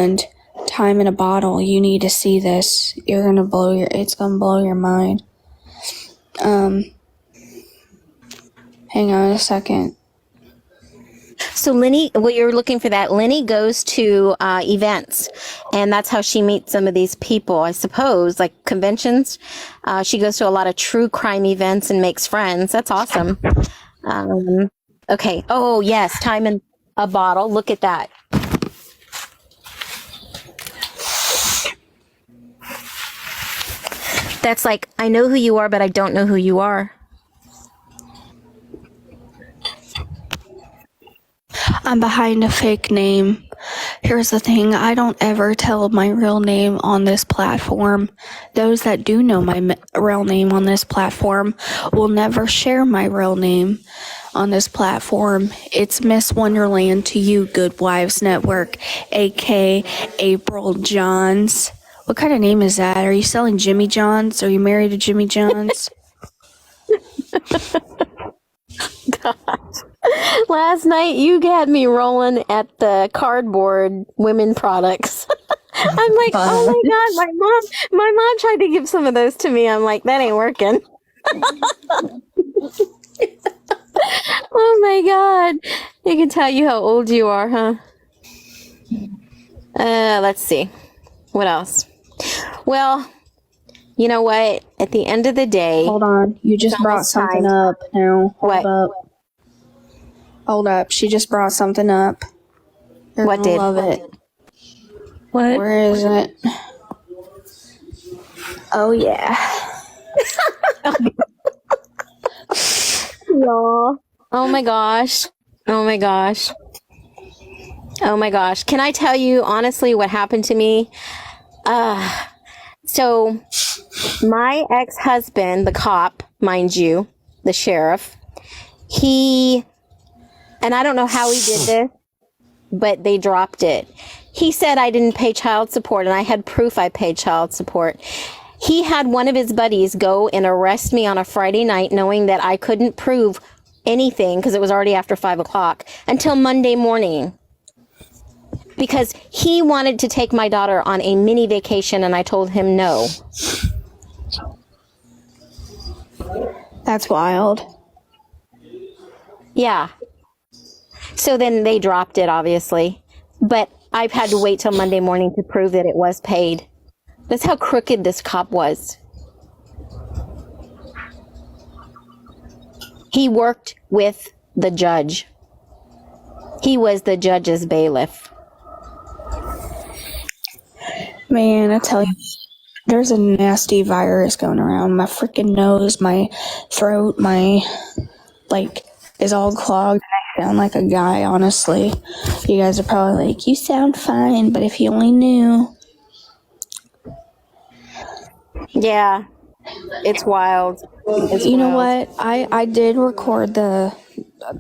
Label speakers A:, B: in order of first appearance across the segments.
A: and Time in a Bottle. You need to see this. It's gonna blow your mind. Hang on a second.
B: So Lenny, you're looking for that. Lenny goes to events, and that's how she meets some of these people, I suppose, like conventions. She goes to a lot of true crime events and makes friends. That's awesome. Okay. Oh, yes. Time in a Bottle. Look at that. That's like, I know who you are, but I don't know who you are.
A: I'm behind a fake name. Here's the thing, I don't ever tell my real name on this platform. Those that do know my real name on this platform will never share my real name on this platform. It's Miss Wonderland to you, Good Wives Network, aka April Johns. What kind of name is that? Are you selling Jimmy Johns? Are you married to Jimmy Johns?
B: Gosh. Last night you had me rolling at the cardboard women products. I'm like, oh my God, my mom tried to give some of those to me. I'm like, that ain't working. Oh my God. You can tell you how old you are, huh? Let's see. What else? Well, you know what? At the end of the day...
A: Hold on. You just brought something up now. Hold up. She just brought something up. You're
B: what did?
A: Love it.
B: What?
A: Where is it? Oh, yeah.
B: Aw. Oh my gosh. Oh my gosh. Oh my gosh. Can I tell you honestly what happened to me? So my ex-husband, the cop, mind you, the sheriff, and I don't know how he did this, but they dropped it. He said I didn't pay child support, and I had proof I paid child support. He had one of his buddies go and arrest me on a Friday night, knowing that I couldn't prove anything because it was already after 5 o'clock until Monday morning. Because he wanted to take my daughter on a mini vacation, and I told him no.
A: That's wild.
B: Yeah. So then they dropped it, obviously. But I've had to wait till Monday morning to prove that it was paid. That's how crooked this cop was. He worked with the judge. He was the judge's bailiff.
A: Man, I tell you, there's a nasty virus going around. My freaking nose, my throat, is all clogged. I sound like a guy, honestly. You guys are probably like, you sound fine, but if you only knew.
B: Yeah, it's wild.
A: You know what? I did record the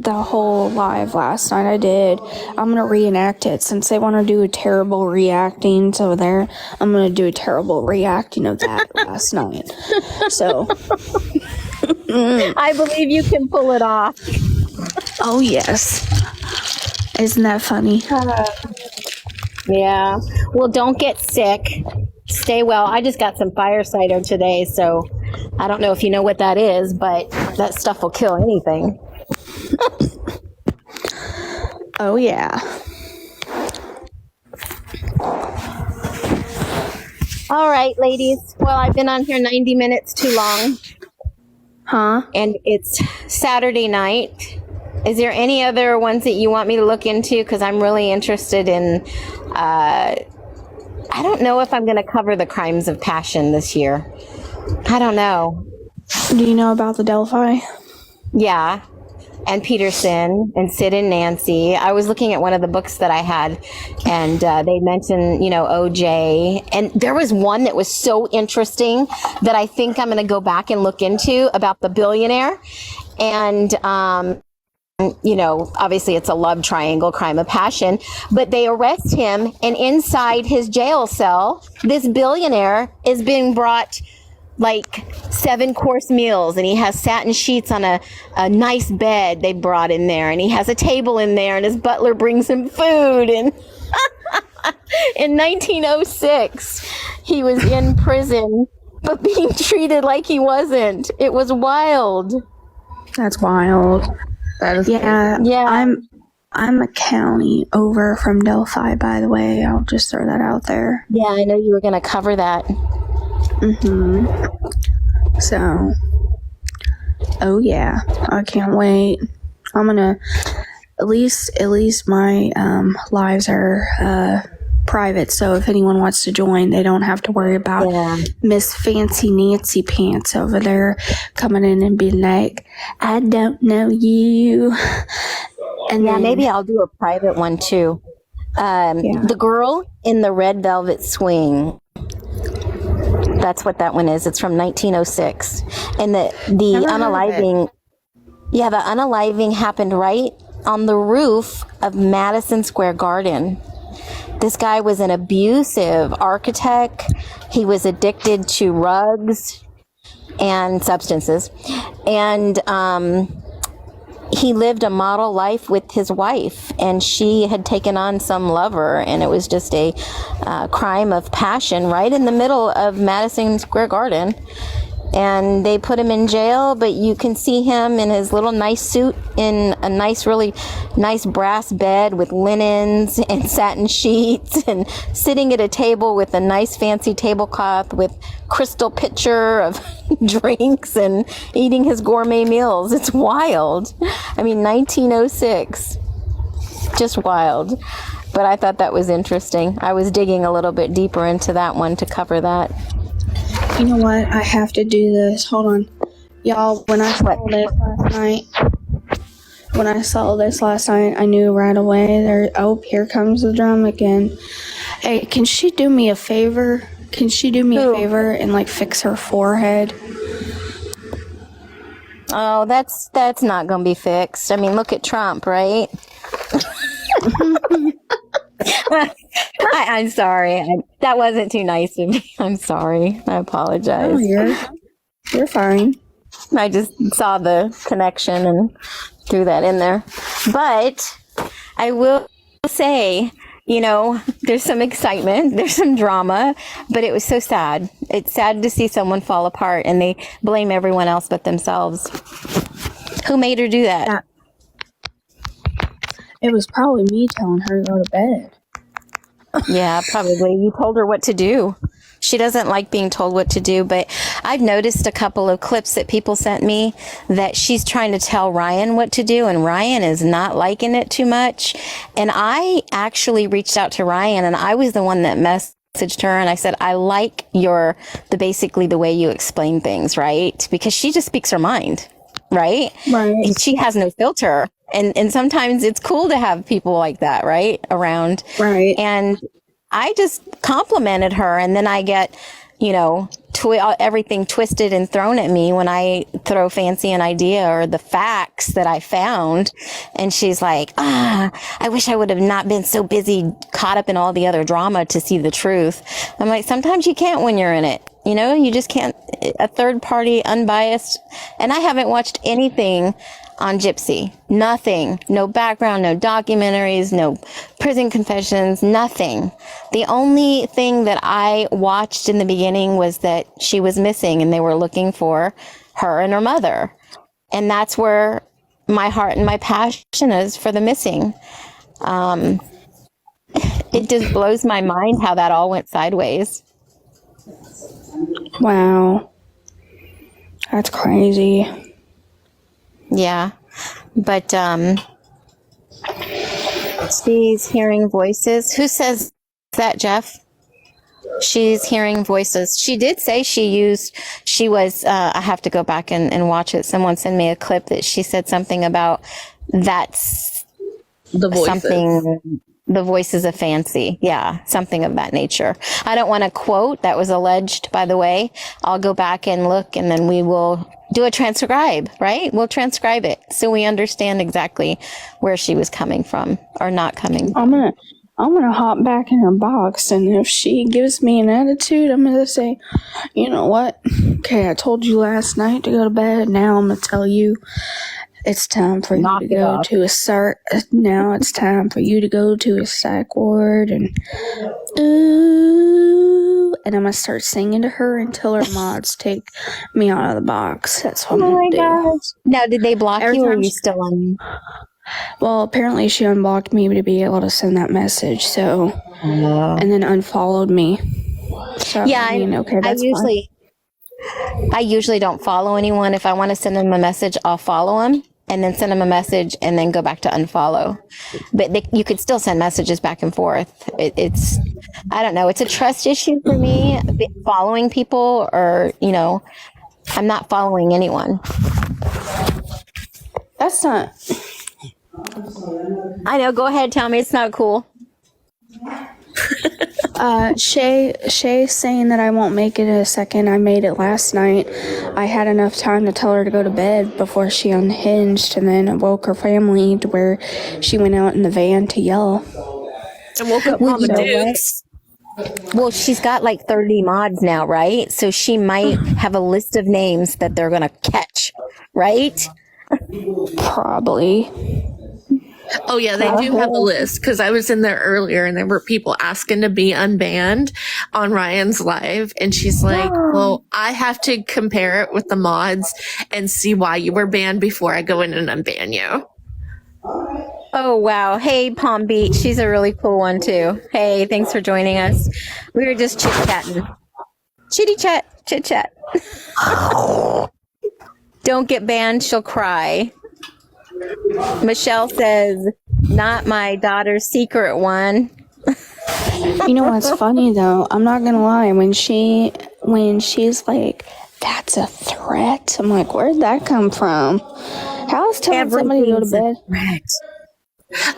A: whole live last night. I did. I'm gonna reenact it since they want to do a terrible reacting over there. I'm gonna do a terrible reacting of that last night. So
B: I believe you can pull it off.
A: Oh yes. Isn't that funny?
B: Yeah. Well, don't get sick. Stay well. I just got some fire cider today, so I don't know if you know what that is, but that stuff will kill anything.
A: Oh, yeah.
B: All right, ladies. Well, I've been on here 90 minutes too long.
A: Huh?
B: And it's Saturday night. Is there any other ones that you want me to look into? Because I'm really interested in... I don't know if I'm going to cover the crimes of passion this year. I don't know.
A: Do you know about the Delphi?
B: Yeah. And Peterson and Sid and Nancy. I was looking at one of the books that I had, and they mentioned, OJ. And there was one that was so interesting that I think I'm going to go back and look into about the billionaire. And, obviously it's a love triangle, crime of passion, but they arrest him, and inside his jail cell, this billionaire is being brought like 7-course meals, and he has satin sheets on a nice bed they brought in there, and he has a table in there, and his butler brings him food, and In 1906, he was in prison, but being treated like he wasn't. It was wild.
A: That's wild.
C: That is
A: Yeah,
B: Yeah.
A: I'm a county over from Delphi, by the way. I'll just throw that out there.
B: Yeah, I know you were going to cover that.
A: So, oh yeah, I can't wait. I'm gonna at least my lives are private, so if anyone wants to join, they don't have to worry about
B: Yeah.
A: Miss Fancy Nancy Pants over there coming in and being like, I don't know you. And
B: Yeah,
A: then,
B: maybe I'll do a private one too. The girl in the red velvet swing. That's what that one is. It's from 1906. And the unaliving, the unaliving happened right on the roof of Madison Square Garden. This guy was an abusive architect. He was addicted to rugs and substances. And he lived a model life with his wife, and she had taken on some lover, and it was just a crime of passion right in the middle of Madison Square Garden. And they put him in jail, but you can see him in his little nice suit in a nice, really nice brass bed with linens and satin sheets, and sitting at a table with a nice fancy tablecloth with crystal pitcher of drinks and eating his gourmet meals. It's wild. I mean, 1906. Just wild. But I thought that was interesting. I was digging a little bit deeper into that one to cover that.
A: you know what? I have to do this. Hold on, y'all. When I saw this last night, I knew right away. Here comes the drum again. Hey, can she do me a favor? Can she do me a favor and like fix her forehead?
B: Oh, that's not going to be fixed. I mean, look at Trump, right? I'm sorry. That wasn't too nice of me. I'm sorry. I apologize.
A: Oh, you're fine.
B: I just saw the connection and threw that in there. But I will say, there's some excitement, there's some drama, but it was so sad. It's sad to see someone fall apart and they blame everyone else but themselves. Who made her do that?
A: It was probably me telling her to go to bed.
B: Yeah, probably. You told her what to do. She doesn't like being told what to do, but I've noticed a couple of clips that people sent me that she's trying to tell Ryan what to do, and Ryan is not liking it too much. And I actually reached out to Ryan, and I was the one that messaged her, and I said, I like basically the way you explain things, right? Because she just speaks her mind, right?
A: Right.
B: And she has no filter. And sometimes it's cool to have people like that, right, around.
A: Right.
B: And I just complimented her, and then I get, everything twisted and thrown at me when I throw Fancy an idea or the facts that I found. And she's like, I wish I would have not been so busy caught up in all the other drama to see the truth. I'm like, sometimes you can't when you're in it. You just can't, a third party, unbiased. And I haven't watched anything on Gypsy. Nothing. No background, no documentaries, no prison confessions, nothing. The only thing that I watched in the beginning was that she was missing and they were looking for her and her mother. And that's where my heart and my passion is for the missing. It just blows my mind how that all went sideways.
A: Wow. That's crazy.
B: Yeah, but she's hearing voices. Who says that, Jeff? She's hearing voices. She did say I have to go back and watch it. Someone sent me a clip that she said something about that's
C: the voices.
B: The voices of Fancy. Yeah, something of that nature. I don't want to quote. That was alleged, by the way. I'll go back and look, and then we will do a transcribe, right? We'll transcribe it so we understand exactly where she was coming from or not coming from.
A: I'm gonna hop back in her box, and if she gives me an attitude, I'm gonna say, you know what? Okay, I told you last night to go to bed. Now I'm gonna tell you It's time for you
B: Knock
A: to
B: it
A: go
B: off.
A: to a psych. Now it's time for you to go to a psych ward, and ooh, and I'm gonna start singing to her until her mods take me out of the box. That's what I'm
B: Oh my
A: gonna do.
B: gosh. Now, did they block
A: Every
B: you or are
A: time
B: you
A: she-
B: still on?
A: Well, apparently she unblocked me to be able to send that message. So, and then unfollowed me. So
B: Yeah,
A: I mean, okay, that's fine.
B: I usually don't follow anyone. If I want to send them a message, I'll follow them and then send them a message and then go back to unfollow. But you could still send messages back and forth. It's, I don't know. It's a trust issue for me, following people, or, you know, I'm not following anyone.
A: That's not.
B: I know. Go ahead. Tell me it's not cool.
A: Shay's saying that I won't make it in a second. I made it last night. I had enough time to tell her to go to bed before she unhinged, and then woke her family to where she went out in the van to yell.
D: And woke up
B: Well,
D: Mama
B: you know
D: Dukes.
B: Well, she's got like 30 mods now, right? So she might have a list of names that they're going to catch, right?
A: Probably.
D: Oh yeah, they do have a list because I was in there earlier and there were people asking to be unbanned on Ryan's live, and she's like, "Well, I have to compare it with the mods and see why you were banned before I go in and unban you."
B: Oh, wow. Hey, Palm Beach. She's a really cool one, too. Hey, thanks for joining us. We were just chit-chatting. Chit chat. Don't get banned. She'll cry. Michelle says, not my daughter's secret one.
A: You know what's funny though? I'm not gonna lie. When she's like, "That's a threat," I'm like, "Where'd that come from?" How is telling somebody to go to bed?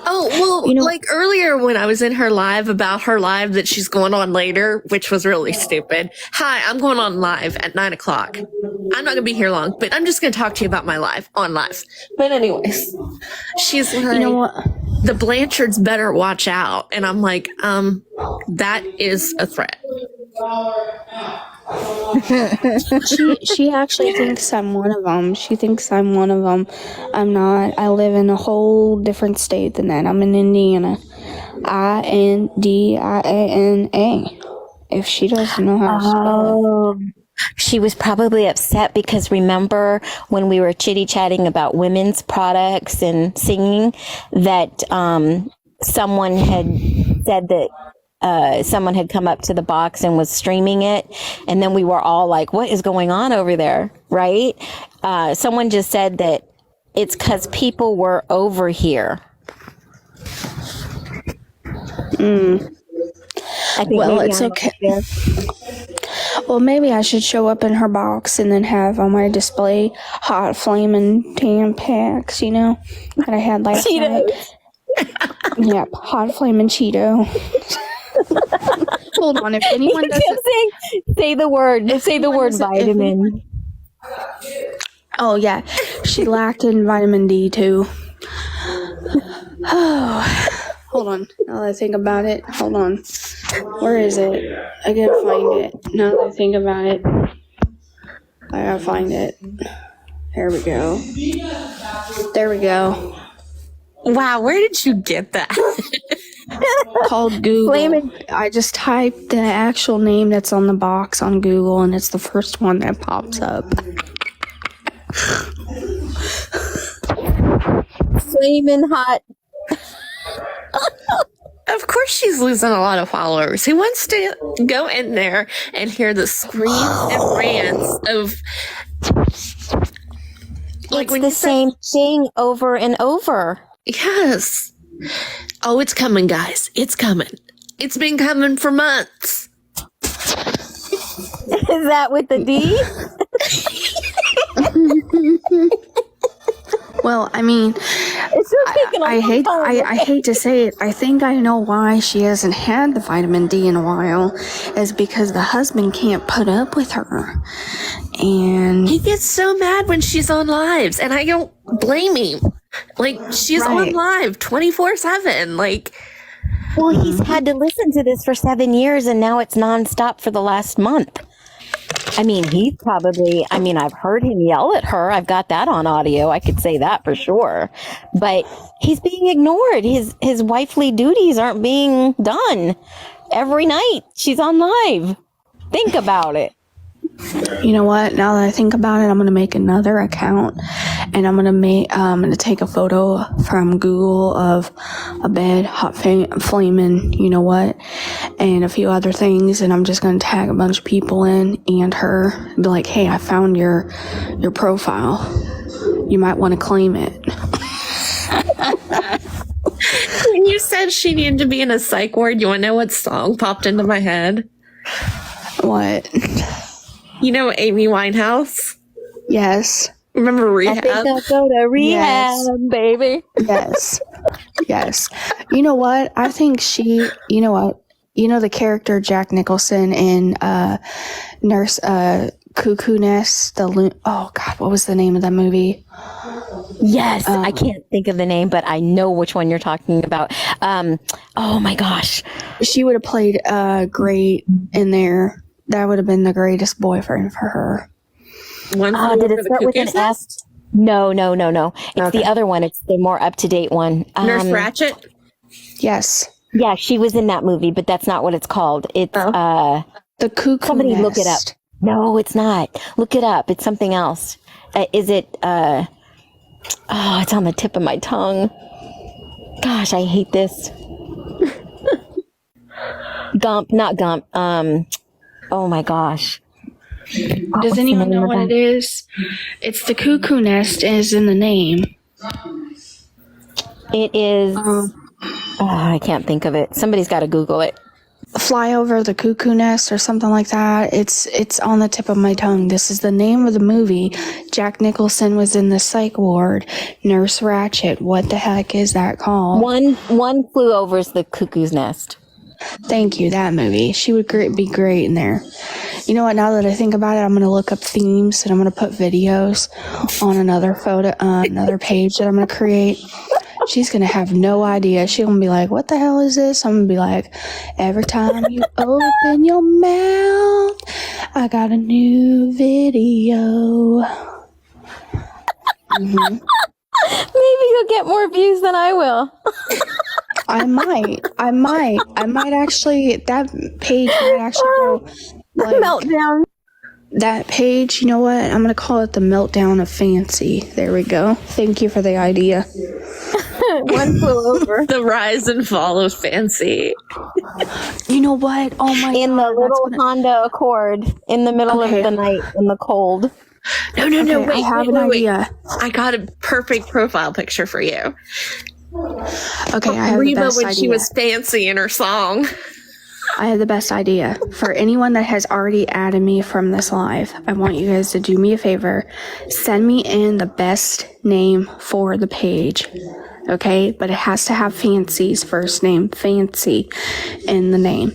D: Oh, well,
A: You know-
D: like earlier when I was in her live about her live that she's going on later, which was really stupid. Hi, I'm going on live at 9:00. I'm not going to be here long, but I'm just going to talk to you about my live on live. But anyways, she's like,
A: You know what?
D: the Blanchards better watch out. And I'm like, that is a threat.
A: She actually thinks I'm one of them. She thinks I'm one of them. I'm not. I live in a whole different state than that. I'm in Indiana. Indiana. If she doesn't know how to spell it.
B: She was probably upset because remember when we were chitty-chatting about women's products and singing that someone had said that someone had come up to the box and was streaming it, and then we were all like, what is going on over there, right? Someone just said that it's because people were over here. I think
A: Well,
B: maybe
A: it's
B: I'm
A: okay.
B: over there.
A: Well, maybe I should show up in her box and then have on my display hot flaming Tampax, you know, that I had last night. Yep, hot flaming Cheeto. Hold on, if anyone doesn't.
B: Say the word. Say the word vitamin.
A: Oh yeah, she lacked in vitamin D too. Oh, hold on. Now that I think about it, hold on. Where is it? I gotta find it. Now that I think about it, I gotta find it. There we go. There we go.
D: Wow, where did you get that?
A: Called Google.
B: Flamin'.
A: I just typed the actual name that's on the box on Google, and it's the first one that pops up.
B: Flamin' hot.
D: Of course she's losing a lot of followers. Who wants to go in there and hear the screams and rants of
B: It's the same thing over and over.
D: yes. Oh, it's coming, guys. It's coming. It's been coming for months.
B: Is that with the D?
A: Well, I mean, I hate to say it. I think I know why she hasn't had the vitamin D in a while, is because the husband can't put up with her. And
D: He gets so mad when she's on lives, and I don't blame him. Like, she's on
A: Right.
D: live 24/7. Like,
B: Well, he's had to listen to this for 7 years, and now it's nonstop for the last month. I mean, he's probably, I mean, I've heard him yell at her. I've got that on audio. I could say that for sure. But he's being ignored. His wifely duties aren't being done. Every night she's on live. Think about it.
A: You know what? Now that I think about it, I'm gonna make another account, and I'm gonna take a photo from Google of a bed, hot flaming, you know what, and a few other things, and I'm just gonna tag a bunch of people in and her, and be like, hey, I found your profile. You might want to claim it.
D: When you said she needed to be in a psych ward, you want to know what song popped into my head?
A: What?
B: Oh
D: You know Amy Winehouse?
A: Yes.
D: Remember
B: I
D: Rehab?
B: think I'll go to rehab,
A: Yes.
B: baby.
A: Yes. Yes. You know what? I think you know what? You know the character Jack Nicholson in Nurse Cuckoo Nest? Oh, God, what was the name of that movie?
B: Yes, I can't think of the name, but I know which one you're talking about. Oh my gosh.
A: She would have played great in there. That would have been the greatest boyfriend for her.
D: One Flew
B: Did
D: Over
B: it
D: the
B: start with an
D: Cuckoo's
B: S?
D: Nest?
B: No. It's
D: Okay.
B: the other one. It's the more up-to-date one.
D: Nurse Ratchet?
A: Yes.
B: Yeah, she was in that movie, but that's not what it's called. It's
A: The Cuckoo
B: somebody
A: Nest.
B: look it up. No, it's not. Look it up. It's something else. Is it oh, it's on the tip of my tongue. Gosh, I hate this. Gump, not Gump. Oh my gosh.
A: Does anyone know what it is? It's the Cuckoo Nest is in the name.
B: It is I can't think of it. Somebody's got to Google it.
A: Fly Over the Cuckoo Nest or something like that. It's on the tip of my tongue. This is the name of the movie. Jack Nicholson was in the psych ward. Nurse Ratchet. What the heck is that called?
B: One Flew Over's the Cuckoo's Nest.
A: Thank you, that movie. She would be great in there. You know what? Now that I think about it, I'm gonna look up themes and I'm gonna put videos on another page that I'm gonna create. She's gonna have no idea. She's gonna be like, "What the hell is this?" I'm gonna be like, "Every time you open your mouth, I got a new video."
B: Maybe you'll get more views than I will.
A: I might actually. That page might actually go. Like,
B: Meltdown.
A: that page, you know what? I'm gonna call it the Meltdown of Fancy. There we go. Thank you for the idea.
B: One Flew Over.
D: The Rise and Fall of Fancy.
A: You know what? Oh my
B: In the
A: god!
B: little Honda Accord in the middle
A: Okay.
B: of the night in the cold.
D: No,
A: Okay,
D: wait,
A: I have
D: wait,
A: an
D: wait.
A: idea.
D: I got a perfect profile picture for you.
A: Okay, I have the
D: Reba
A: best
D: when
A: idea.
D: she was fancy in her song.
A: I have the best idea. For anyone that has already added me from this live, I want you guys to do me a favor. Send me in the best name for the page. Okay? But it has to have Fancy's first name, Fancy, in the name.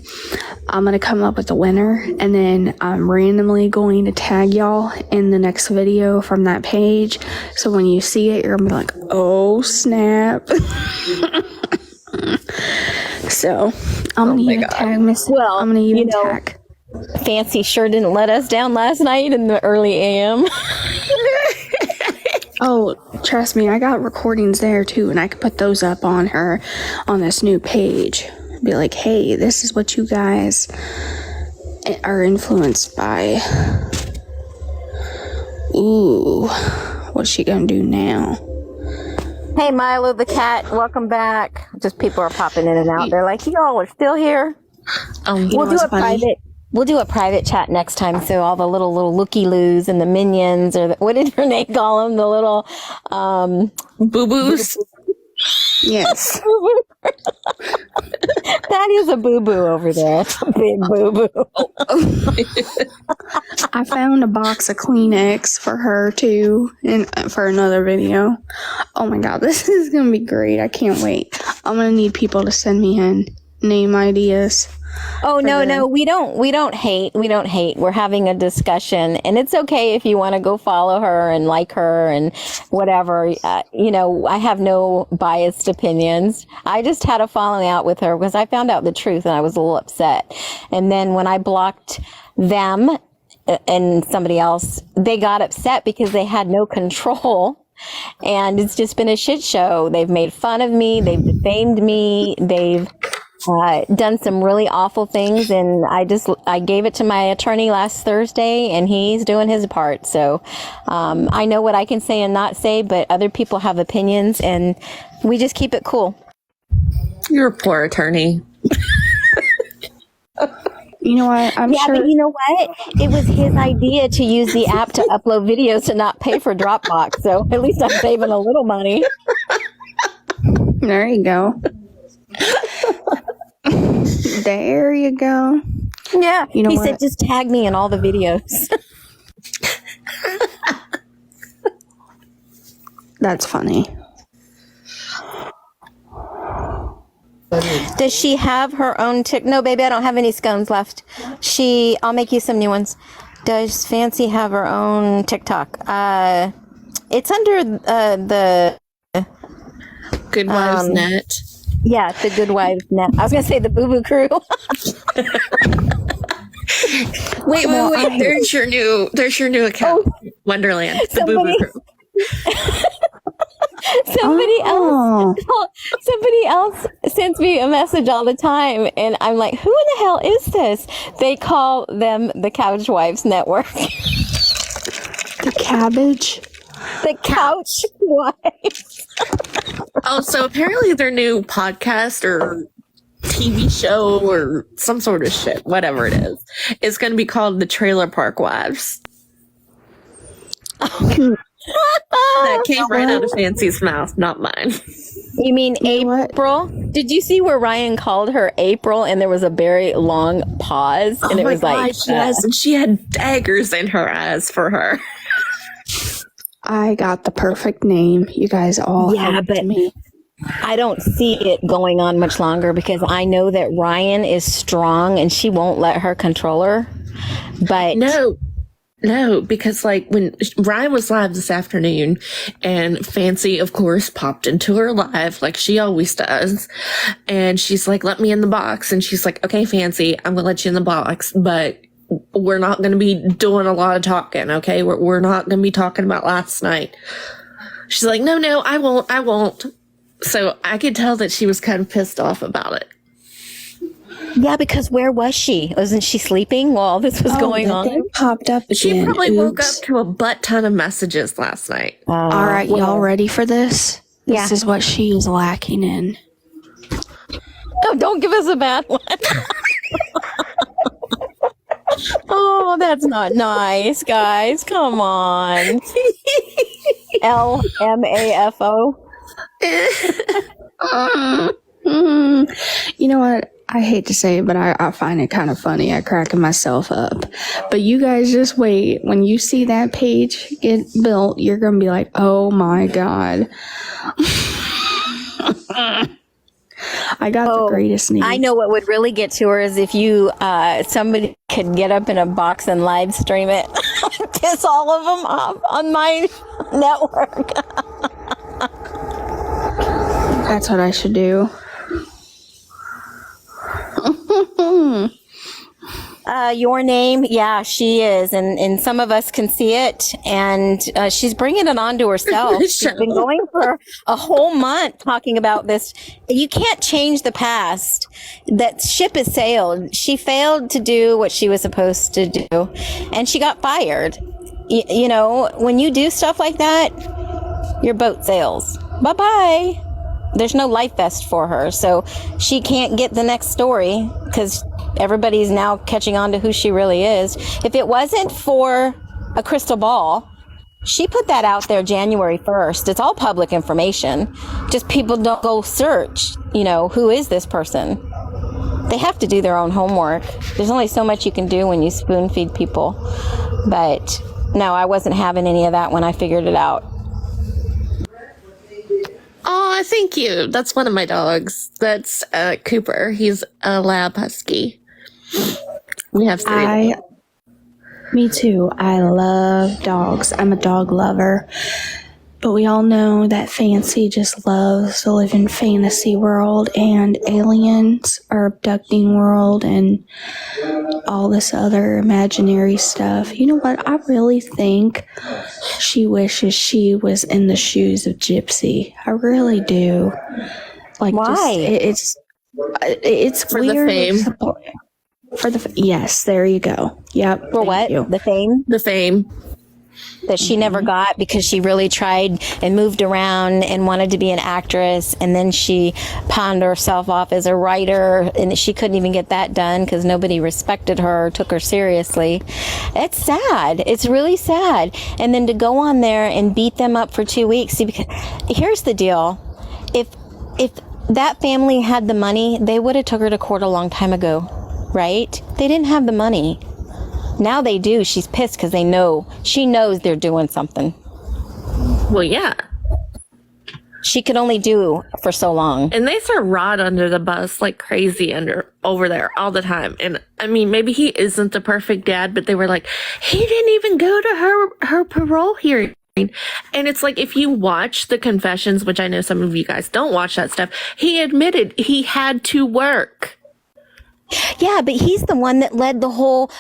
A: I'm going to come up with the winner, and then I'm randomly going to tag y'all in the next video from that page. So when you see it, you're going to be like, oh, snap. So I'm gonna even tag Miss.
B: Well,
A: I'm gonna even
B: you know-
A: tag.
B: Fancy sure didn't let us down last night in the early AM.
A: Oh, trust me, I got recordings there too, and I can put those up on this new page. Be like, hey, this is what you guys are influenced by. Ooh, what's she gonna do now?
B: Hey, Milo the cat, welcome back. Just people are popping in and out. They're like, y'all are still here.
A: You
B: We'll
A: know
B: do
A: what's
B: a
A: funny?
B: private. We'll do a private chat next time. So all the little looky-loos and the minions, or what did Renee call them? The little
D: Boo boos.
A: Yes.
B: that is a boo-boo over there. It's a big boo-boo.
A: I found a box of Kleenex for her too, and for another video. Oh my god, this is gonna be great! I can't wait. I'm gonna need people to send me in name ideas.
B: Oh no, we don't hate. We're having a discussion, and it's okay if you want to go follow her and like her and whatever. I have no biased opinions. I just had a falling out with her because I found out the truth and I was a little upset. And then when I blocked them and somebody else, they got upset because they had no control. And it's just been a shit show. They've made fun of me. They've defamed me. They've done some really awful things. And I gave it to my attorney last Thursday, and he's doing his part. So I know what I can say and not say, but other people have opinions, and we just keep it cool.
D: You're a poor attorney.
A: You know what? I'm
B: Yeah,
A: sure.
B: but you know what? It was his idea to use the app to upload videos to not pay for Dropbox. So at least I'm saving a little money.
A: There you go. There you go.
B: Yeah.
A: You know
B: he
A: what?
B: said, just tag me in all the videos.
A: That's funny.
B: Does she have her own No, baby, I don't have any scones left. I'll make you some new ones. Does Fancy have her own TikTok? It's under the
D: Good Wives Net.
B: Yeah, the Good Wives Net. I was gonna say the Boo Boo Crew.
D: Wait. There's your new account, Wonderland. The Boo Boo Crew.
B: Somebody else sends me a message all the time, and I'm like, who in the hell is this? They call them the Couch Wives Network.
A: The cabbage.
B: The Couch Wives.
D: Oh, so apparently their new podcast or TV show or some sort of shit, whatever it is going to be called the Trailer Park Wives. That came right out of Fancy's mouth, not mine.
B: You mean April? Did you see where Ryan called her April, and there was a very long pause, and it was like,
D: yes, and she had daggers in her eyes for her.
A: I got the perfect name. You guys all helped me.
B: I don't see it going on much longer because I know that Ryan is strong, and she won't let her control her. But
D: No, because like when Ryan was live this afternoon and Fancy, of course, popped into her live like she always does. And she's like, let me in the box. And she's like, okay, Fancy, I'm going to let you in the box, but we're not going to be doing a lot of talking. Okay. We're not going to be talking about last night. She's like, no, I won't. So I could tell that she was kind of pissed off about it.
B: yeah, because where was she? Wasn't she sleeping while all this was going on?
A: They popped up again.
D: She probably woke up
A: Oops.
D: to a butt ton of messages last night.
A: All right, y'all ready for this?
B: Yeah.
A: This is what she is lacking in.
B: No, don't give us a bad one. Oh, that's not nice, guys. Come on. LMAFO.
A: You know what? I hate to say it, but I find it kind of funny. I cracking myself up. But you guys just wait. When you see that page get built, you're going to be like, oh my God. I got the greatest name.
B: I know what would really get to her is if you, somebody could get up in a box and live stream it. Piss all of them off on my network.
A: That's what I should do.
B: Your name, yeah, she is, and some of us can see it, and she's bringing it on to herself. She's been going for a whole month talking about this. You can't change the past. That ship has sailed. She failed to do what she was supposed to do, and she got fired. You know, when you do stuff like that, your boat sails. Bye-bye. There's no life vest for her, so she can't get the next story because everybody's now catching on to who she really is. If it wasn't for a crystal ball, she put that out there January 1st. It's all public information. Just people don't go search, you know, who is this person? They have to do their own homework. There's only so much you can do when you spoon feed people. But no, I wasn't having any of that when I figured it out.
D: Oh, thank you. That's one of my dogs. That's Cooper. He's a lab husky. We have three.
A: Me too. I love dogs. I'm a dog lover. But we all know that Fancy just loves to live in fantasy world, and aliens are abducting world and all this other imaginary stuff. You know what? I really think she wishes she was in the shoes of Gypsy. I really do. Like,
B: Why?
A: It's
D: For the
A: weird.
D: fame.
A: Yes, there you go. Yep.
B: For what?
A: You.
B: The fame
D: The fame.
B: that she never got because she really tried and moved around and wanted to be an actress, and then she pawned herself off as a writer, and she couldn't even get that done because nobody respected her or took her seriously. It's sad. It's really sad. And then to go on there and beat them up for 2 weeks. See, because here's the deal: if that family had the money, they would have took her to court a long time ago, right? They didn't have the money. Now they do. She's pissed because she knows they're doing something.
D: Well, yeah.
B: She could only do for so long.
D: And they throw Rod under the bus like crazy over there all the time. And I mean, maybe he isn't the perfect dad, but they were like, he didn't even go to her parole hearing. And it's like, if you watch the confessions, which I know some of you guys don't watch that stuff, he admitted he had to work.
B: Yeah, but he's the one that led the whole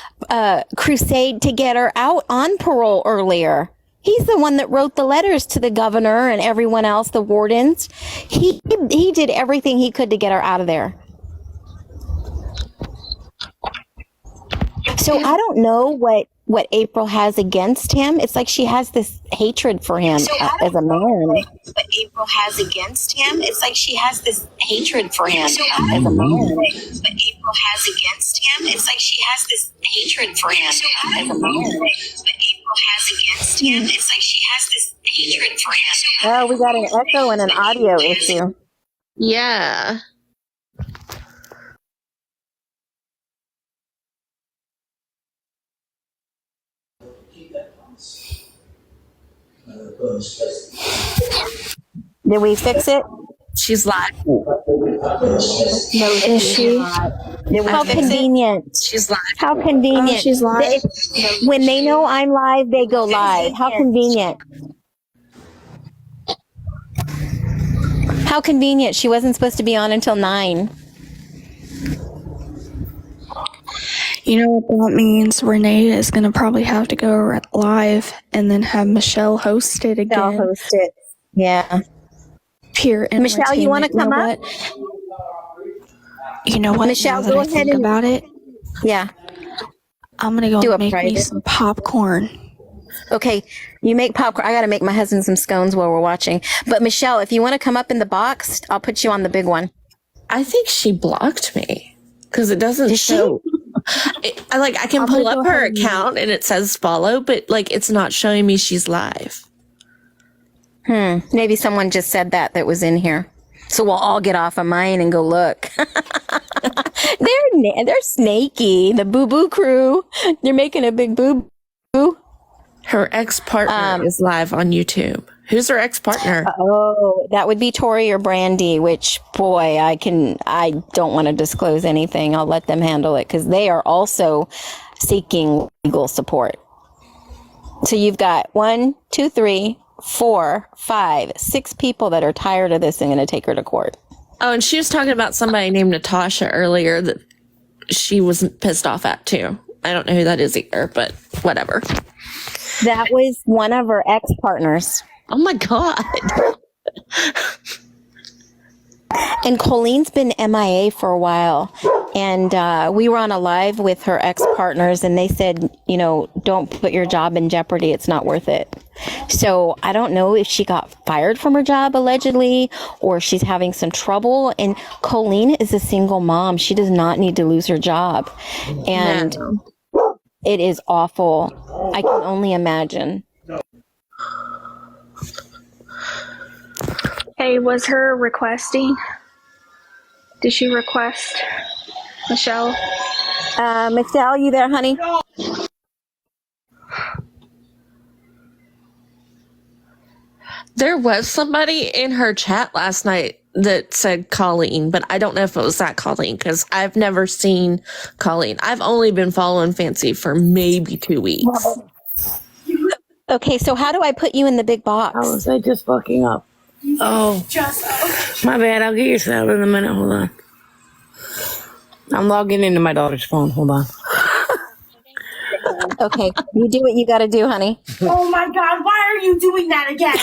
B: crusade to get her out on parole earlier. He's the one that wrote the letters to the governor and everyone else, the wardens. He did everything he could to get her out of there. So I don't know what April has against him. It's like she has this hatred for him as a man. What April has against him. It's like she has this hatred for him as a man. What April has against him. It's like she has this hatred for him as a man. What April has against him. It's like she has this hatred for him. Oh, we got an echo and an audio issue.
D: Yeah.
B: Did we fix it?
D: She's live.
A: No issue.
B: How convenient.
D: She's live.
B: How convenient.
A: Oh, she's live.
B: When they know I'm live, they go live. How convenient. How convenient. She wasn't supposed to be on until 9.
A: You know what that means? Renee is going to probably have to go live and then have Michelle host it again.
B: I'll host it. Yeah.
A: Pure
B: Michelle, you want to come up?
A: You know what?
B: Michelle,
A: now that
B: go
A: I
B: ahead
A: think
B: and-
A: about it,
B: Yeah.
A: I'm going to go
B: Do a
A: make me
B: private.
A: some popcorn.
B: Okay. You make popcorn. I got to make my husband some scones while we're watching. But Michelle, if you want to come up in the box, I'll put you on the big one.
D: I think she blocked me because it doesn't
B: Did she?
D: show. I can pull up her account and it says follow, but like it's not showing me she's live.
B: Maybe someone just said that was in here. So we'll all get off of mine and go look. They're snaky. The Boo Boo crew. They're making a big boo boo.
D: Her ex-partner is live on YouTube. Who's her ex-partner?
B: Oh, that would be Tori or Brandy, which boy, I don't want to disclose anything. I'll let them handle it because they are also seeking legal support. So you've got 1, 2, 3, 4, 5, 6 people that are tired of this and going to take her to court.
D: Oh, and she was talking about somebody named Natasha earlier that she was pissed off at too. I don't know who that is either, but whatever.
B: That was one of her ex-partners.
D: Oh my God.
B: And Colleen's been MIA for a while. And we were on a live with her ex-partners, and they said, don't put your job in jeopardy. It's not worth it. So I don't know if she got fired from her job, allegedly, or she's having some trouble. And Colleen is a single mom. She does not need to lose her job. And it is awful. I can only imagine.
A: Hey, was her requesting? Did she request Michelle?
B: Michelle, you there, honey?
D: There was somebody in her chat last night that said Colleen, but I don't know if it was that Colleen because I've never seen Colleen. I've only been following Fancy for maybe 2 weeks.
B: Okay, so how do I put you in the big box?
E: I was like just fucking up. Oh, my bad. I'll get your salad in a minute. Hold on. I'm logging into my daughter's phone. Hold on.
B: Okay, you do what you got to do, honey.
F: Oh my God, why are you doing that again?